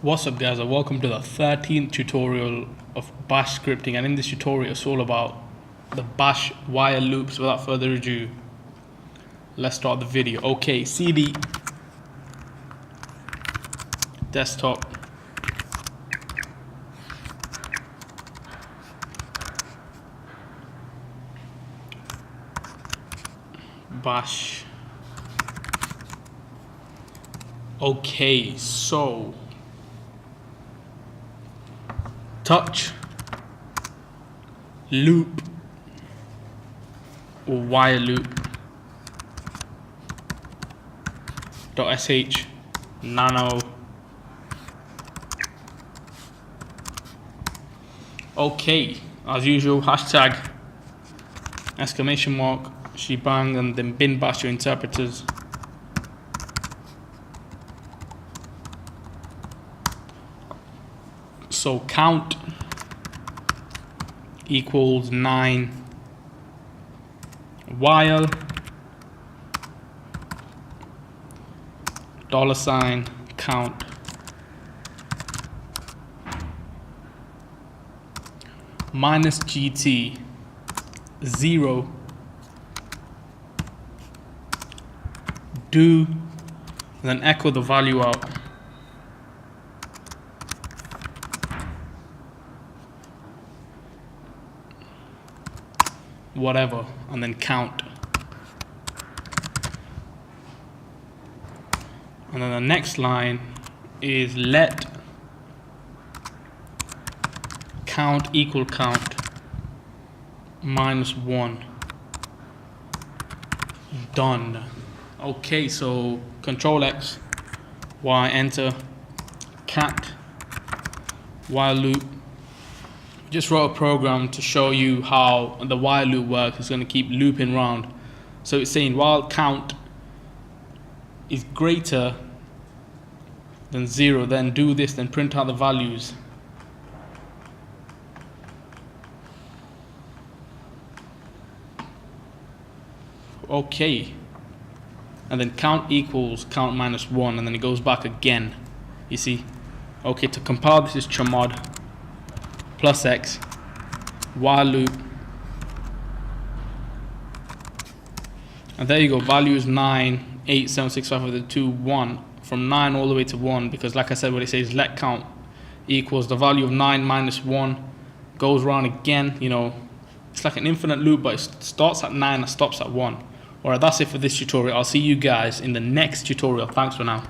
What's up guys, and welcome to the 13th tutorial of bash scripting, and in this tutorial it's all about the bash while loops. Without further ado, let's start the video. Okay, cd desktop bash. Okay, so touch loop or while loop .sh nano. Okay, as usual, hashtag exclamation mark shebang, and then bin bash your interpreters. So count equals 9 while $ count minus GT 0 do, and then echo the value out. Whatever, and then count. And then the next line is let count equal count minus 1. Done. Okay, so Control X, Y, enter, cat while loop. Just wrote a program to show you how the while loop works. It's going to keep looping round. So it's saying while count is greater than 0, then do this, then print out the values. Okay, and then count equals count minus 1, and then it goes back again. You see? Okay, to compile this is chmod plus X while loop, and there you go. Value is 9 8 7 6 5 2 1, from 9 all the way to 1, because like I said, what it says let count equals the value of 9 minus 1, goes around again. You know, it's like an infinite loop, but it starts at 9 and stops at 1. Alright, that's it for this tutorial. I'll see you guys in the next tutorial. Thanks for now.